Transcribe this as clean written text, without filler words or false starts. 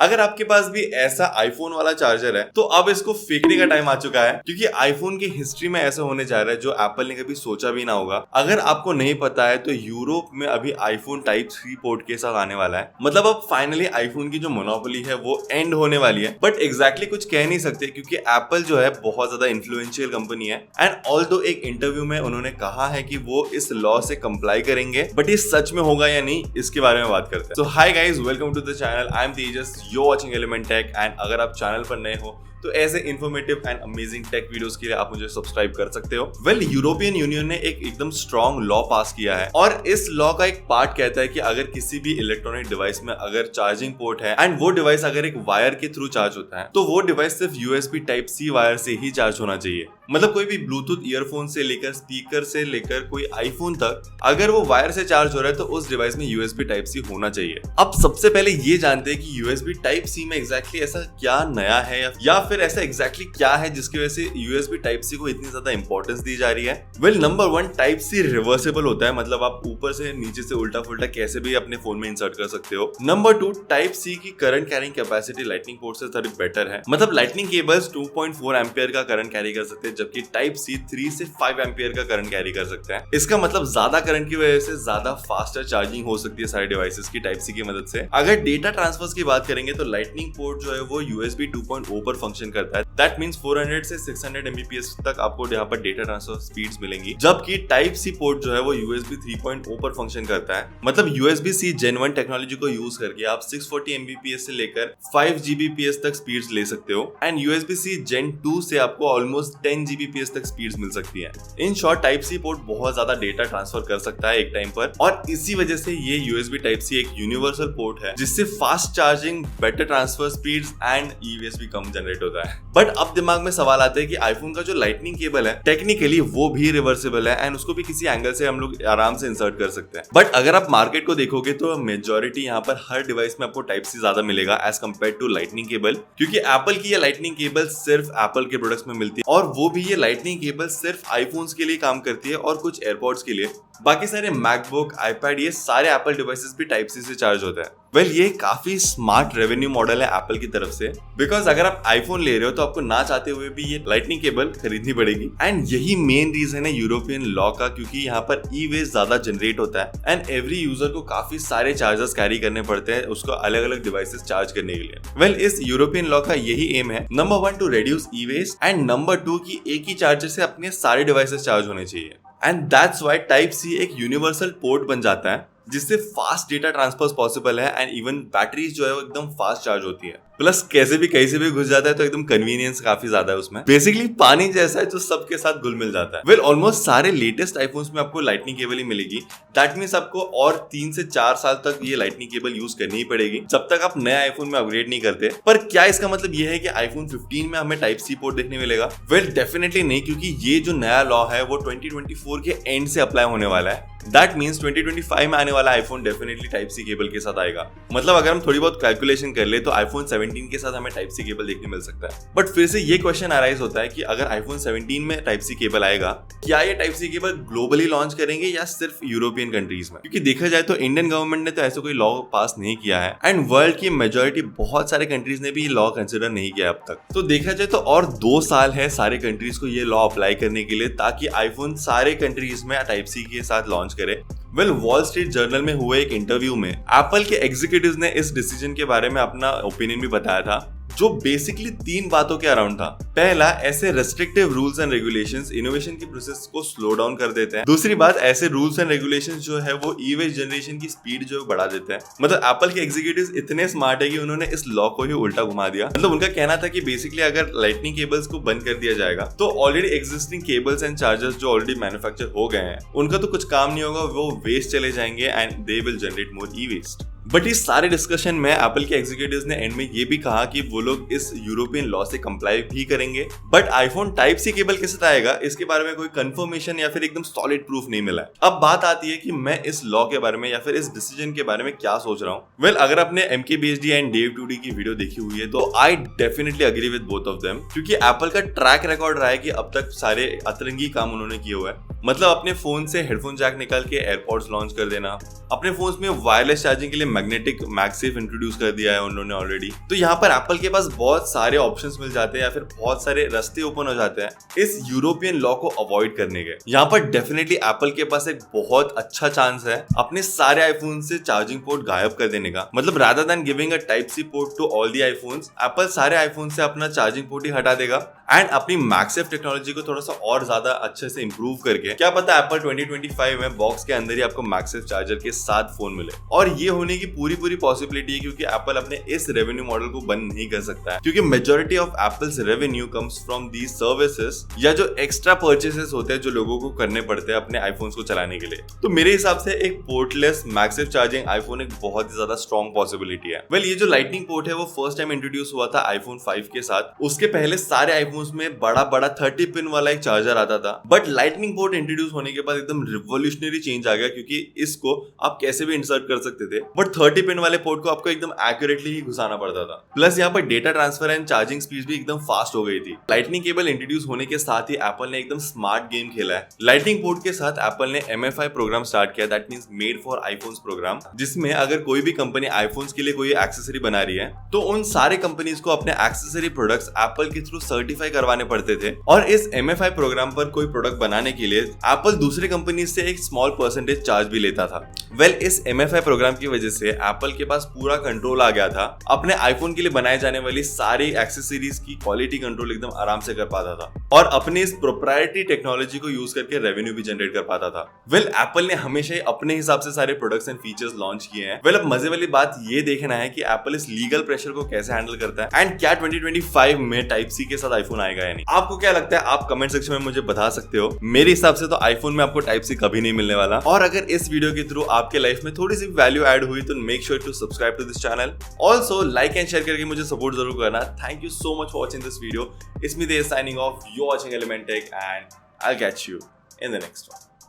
अगर आपके पास भी ऐसा आईफोन वाला चार्जर है तो अब इसको फेंकने का टाइम आ चुका है, क्योंकि आईफोन की हिस्ट्री में ऐसा होने जा रहा है जो एप्पल ने कभी सोचा भी ना होगा। अगर आपको नहीं पता है तो यूरोप में अभी आईफोन टाइप 3 पोर्ट के साथ आने वाला है। मतलब अब फाइनली आईफोन की जो मोनोपोली है वो एंड होने वाली है। बट एग्जैक्टली कुछ कह नहीं सकते, क्योंकि एप्पल जो है बहुत ज्यादा इन्फ्लुएंशियल कंपनी है। एंड ऑल्दो एक इंटरव्यू में उन्होंने कहा है कि वो इस लॉ से कंप्लाई करेंगे, बट ये सच में होगा या नहीं इसके बारे में बात करते हैं। So hi guys, welcome to the channel. I am Tejas, you watching element tech. And अगर आप चैनल पर नए हो तो ऐसे informative and amazing tech videos के लिए आप मुझे सब्सक्राइब कर सकते हो। यूरोपियन यूनियन ने एक एकदम स्ट्रॉन्ग लॉ पास किया है और इस लॉ का एक पार्ट कहता है कि अगर किसी भी इलेक्ट्रॉनिक डिवाइस में अगर चार्जिंग पोर्ट है एंड वो डिवाइस अगर एक वायर के थ्रू चार्ज होता है तो वो डिवाइस सिर्फ यूएसबी टाइप सी वायर से ही चार्ज होना चाहिए। मतलब कोई भी ब्लूटूथ ईयरफोन से लेकर स्पीकर से लेकर कोई आईफोन तक अगर वो वायर से चार्ज हो रहा है तो उस डिवाइस में यूएसबी टाइप सी होना चाहिए। अब सबसे पहले ये जानते हैं कि यूएसबी टाइप सी में एग्जैक्टली ऐसा क्या नया है या फिर ऐसा एग्जैक्टली क्या है जिसकी वजह से यूएसबी टाइप सी को इतनी ज्यादा इंपॉर्टेंस दी जा रही है। नंबर 1, टाइप सी रिवर्सेबल होता है। मतलब आप ऊपर से नीचे से उल्टा फुल्टा कैसे भी अपने फोन में इंसर्ट कर सकते हो। नंबर 2, टाइप सी की current carrying capacity lightning port से थोड़ी बेटर है। मतलब लाइटनिंग केबल्स 2.4 एम्पियर का करंट कैरी कर सकते हैं, जबकि टाइप सी 3 से 5 एम्पियर का करंट कैरी कर सकते हैं। इसका मतलब ज्यादा करंट की वजह से ज्यादा फास्टर चार्जिंग हो सकती है सारे डिवाइसेस की टाइप सी की मदद से। अगर डेटा ट्रांसफर्स की बात करेंगे तो लाइटनिंग पोर्ट जो है वो यूएसबी 2.0 पर फंक्शन करता है। दैट मींस 400 से 600 Mbps तक आपको यहाँ पर डेटा ट्रांसफर स्पीड्स मिलेंगी, जबकि टाइप सी पोर्ट जो है वो यूएसबी 3.0 पर फंक्शन करता है। मतलब यूएसबी सी जेन 1 टेक्नोलॉजी को यूज करके आप 640 Mbps से लेकर 5 Gbps तक स्पीड्स ले सकते हो एंड यूएसबी सी जेन 2 से आपको ऑलमोस्ट 10 Gbps तक स्पीड्स मिल सकती है। In short type C port बहुत ज्यादा डेटा ट्रांसफर कर सकता है एक टाइम पर, और इसी वजह से ये यूएसबी टाइप सी एक यूनिवर्सल पोर्ट है जिससे fast charging, better transfer speeds and EVS भी कम जनरेट होता है। बट अब दिमाग में सवाल आता है कि आईफोन का जो लाइटनिंग केबल है टेक्निकली वो भी रिवर्सिबल है एंड उसको भी किसी एंगल से हम लोग आराम से इंसर्ट कर सकते हैं। बट अगर आप मार्केट को देखोगे तो मेजॉरिटी यहाँ पर हर डिवाइस में आपको टाइप सी ज्यादा मिलेगा as compare to lightning cable, क्योंकि एप्पल की ये लाइटनिंग केबल सिर्फ एप्पल के प्रोडक्ट्स में मिलती है, और वो भी ये लाइटनिंग केबल सिर्फ आईफोन्स के लिए काम करती है और कुछ एयरपॉड्स के लिए। बाकी सारे मैकबुक, आईपैड, ये सारे एप्पल डिवाइसेस भी टाइप सी से चार्ज होते हैं। ये काफी स्मार्ट रेवेन्यू मॉडल है एप्पल की तरफ से, बिकॉज अगर आप आईफोन ले रहे हो तो आपको ना चाहते हुए भी ये लाइटनिंग केबल खरीदनी पड़ेगी। एंड यही मेन रीजन है यूरोपियन लॉ का, क्योंकि यहाँ पर ई वेस्ट ज्यादा जनरेट होता है एंड एवरी यूजर को काफी सारे चार्जर्स कैरी करने पड़ते हैं उसको अलग अलग डिवाइसेस चार्ज करने के लिए। इस यूरोपियन लॉ का यही एम है, number 1 to reduce e waste and number 2 की एक ही चार्जर से अपने सारे डिवाइसेस चार्ज होने चाहिए। And that's why type C एक यूनिवर्सल पोर्ट बन जाता है जिससे फास्ट डेटा ट्रांसफर पॉसिबल है एंड इवन बैटरीज जो है वो एकदम फास्ट चार्ज होती है। प्लस कैसे भी कहीं से भी घुस जाता है तो एकदम कन्वीनियंस काफी ज्यादा है उसमें। बेसिकली पानी जैसा है जो सबके साथ घुल मिल जाता है। ऑलमोस्ट सारे लेटेस्ट आईफोन्स में आपको लाइटनिंग केबल ही मिलेगी। दैट मींस आपको और 3 से 4 साल तक ये लाइटनिंग केबल यूज करनी ही पड़ेगी जब तक आप नए आईफोन में अपग्रेड नहीं करते। पर क्या इसका मतलब ये है कि आईफोन 15 में हमें टाइप सी पोर्ट देखने मिलेगा? डेफिनेटली नहीं, क्योंकि ये जो नया लॉ है वो 2024 के एंड से अप्लाई होने वाला है। दैट मींस 2025 में आने वाला iPhone definitely type C cable के साथ आएगा। मतलब अगर हम थोड़ी बहुत कैलकुलेशन कर ले तो आईफोन 17 के साथ हमें टाइप सी केबल देखने मिल सकता है। बट फिर से ये क्वेश्चन अराइज होता है कि अगर आईफोन 17 में टाइप सी केबल आएगा, क्या ये type C cable globally launch करेंगे या सिर्फ यूरोपियन कंट्रीज में? क्योंकि देखा जाए तो इंडियन गवर्नमेंट ने तो ऐसा कोई लॉ पास नहीं किया है एंड वर्ल्ड की मेजॉरिटी बहुत सारे कंट्रीज ने भी ये लॉ कंसिडर नहीं किया अब तक। तो देखा जाए तो और 2 साल है सारे कंट्रीज को ये लॉ अप्लाई करने के लिए, ताकि आईफोन सारे कंट्रीज में टाइप सी के साथ लॉन्च करे। वॉल स्ट्रीट जर्नल में हुए एक इंटरव्यू में एप्पल के एग्जीक्यूटिव्स ने इस डिसीजन के बारे में अपना ओपिनियन भी बताया था, जो बेसिकली 3 बातों के अराउंड था। पहला, ऐसे restrictive rules and regulations innovation की प्रोसेस को स्लो डाउन कर देते हैं। दूसरी बात, ऐसे रूल्स एंड रेगुलेशंस जो है वो ई वेस्ट जनरेशन की स्पीड जो है बढ़ा देते हैं। मतलब एप्पल के एग्जीक्यूटिव्स इतने स्मार्ट है कि उन्होंने इस लॉ को ही उल्टा घुमा दिया। मतलब उनका कहना था कि बेसिकली अगर लाइटनिंग केबल्स को बंद कर दिया जाएगा तो already existing cables and chargers जो ऑलरेडी मैन्युफैक्चर हो गए हैं उनका तो कुछ काम नहीं होगा, वो वेस्ट चले जाएंगे and they will generate more e waste. But इस सारे डिस्कशन में एप्पल के एग्जीक्यूटिव्स ने एंड में ये भी कहा कि वो लोग इस यूरोपियन लॉ से कंप्लाई भी करेंगे। But iPhone type C cable के साथ आएगा इसके बारे में कोई कंफर्मेशन या फिर एकदम सॉलिड प्रूफ नहीं मिला है। अब बात आती है कि मैं इस लॉ के बारे में या फिर इस डिसीजन के बारे में क्या सोच रहा हूँ। अगर आपने MKBHD एंड Dave 2D की वीडियो देखी हुई है तो I definitely agree with both of them, क्योंकि एप्पल का ट्रैक रिकॉर्ड रहा है कि अब तक सारे अतरंगी काम उन्होंने किए हुए हैं। मतलब अपने फोन से हेडफोन जैक निकाल के एयरपॉड्स लॉन्च कर देना, अपने फोन्स में वायरलेस चार्जिंग के लिए मैग्नेटिक मैगसेफ इंट्रोड्यूस कर दिया है उन्होंने ऑलरेडी। तो यहाँ पर एप्पल के पास बहुत सारे ऑप्शंस मिल जाते हैं या फिर बहुत सारे रास्ते ओपन हो जाते हैं इस यूरोपियन लॉ को अवॉइड करने के। यहाँ पर डेफिनेटली एप्पल के पास एक बहुत अच्छा चांस है अपने सारे आईफोन से चार्जिंग पोर्ट गायब कर देने का। मतलब rather than giving a type C port to all the iPhones, Apple सारे आईफोन से अपना चार्जिंग पोर्ट ही हटा देगा एंड अपनी मैगसेफ टेक्नोलॉजी को थोड़ा सा और ज्यादा अच्छे से इंप्रूव करके, क्या पता एप्पल 2025 में बॉक्स के अंदर ही आपको मैगसेफ चार्जर के साथ फोन मिले। और ये होने की पूरी पॉसिबिलिटी है क्योंकि एप्पल अपने इस रेवेन्यू मॉडल को बंद नहीं कर सकता है, क्योंकि majority of apples revenue comes from these services या जो एक्स्ट्रा परचेसेस होते हैं जो लोगों को करने पड़ते हैं अपने आईफोन्स को चलाने के लिए। तो मेरे हिसाब से एक पोर्टलेस मैगसेफ चार्जिंग आईफोन एक बहुत ही ज्यादा स्ट्रॉन्ग पॉसिबिलिटी है। वेल, ये जो लाइटनिंग पोर्ट है वो फर्स्ट टाइम इंट्रोड्यूस हुआ था आईफोन 5 के साथ। उसके पहले सारे आईफोन्स में बड़ा 30 पिन वाला एक चार्जर आता था, बट लाइटनिंग पोर्ट इंट्रोड्यूस होने के बाद एकदम रिवोल्यूशनरी चेंज आ गया क्योंकि इसको आप कैसे भी इंसर्ट कर सकते थे, बट 30 पिन वाले पोर्ट को आपको एकदम एक्यूरेटली ही घुसाना पड़ता था। प्लस यहाँ पर data transfer and charging speed भी एकदम फास्ट हो गई थी। लाइटनिंग केबल इंट्रोड्यूस होने के साथ ही एप्पल ने एकदम स्मार्ट गेम खेला है। लाइटनिंग पोर्ट के साथ एप्पल ने MFI प्रोग्राम स्टार्ट किया, that means made for iPhones program, जिसमें अगर कोई भी कंपनी आईफोन्स के लिए कोई एक्सेसरी बना रही है तो उन सारे कंपनीज को अपने एक्सेसरी प्रोडक्ट्स एप्पल के थ्रू सर्टिफाई करवाने पड़ते थे। और इस MFI प्रोग्राम पर कोई प्रोडक्ट बनाने के लिए एप्पल दूसरे कंपनी से एक स्मॉल परसेंटेज चार्ज भी लेता था। वेल, इस MFI प्रोग्राम की वजह से एप्पल के पास पूरा कंट्रोल आ गया था, अपने आईफोन के लिए बनाए जाने वाली सारी एक्सेसरीज की क्वालिटी कंट्रोल एकदम आराम से कर पाता था और अपने इस प्रोप्राइटरी टेक्नोलॉजी को यूज करके रेवेन्यू भी जनरेट कर पाता था। वेल, एप्पल ने हमेशा ही अपने हिसाब से सारे प्रोडक्ट्स एंड फीचर्स लॉन्च किए हैं। वेल, अब मजे वाली बात ये देखना है कि एप्पल इस लीगल प्रेशर को कैसे हैंडल करता है एंड क्या 2025 में टाइप सी के साथ आईफोन आएगा या नहीं। आपको क्या लगता है आप कमेंट सेक्शन में मुझे बता सकते हो। मेरे हिसाब से तो आईफोन में आपको टाइप सी कभी नहीं मिलने वाला। और अगर इस वीडियो के थ्रू आपके लाइफ में थोड़ी सी वैल्यू ऐड हुई तो make sure to subscribe to this channel. Also like and share करके मुझे सपोर्ट जरूर करना। Thank you so much for watching this video. It's me there signing off. You're watching Element Tech and I'll catch you in the next one.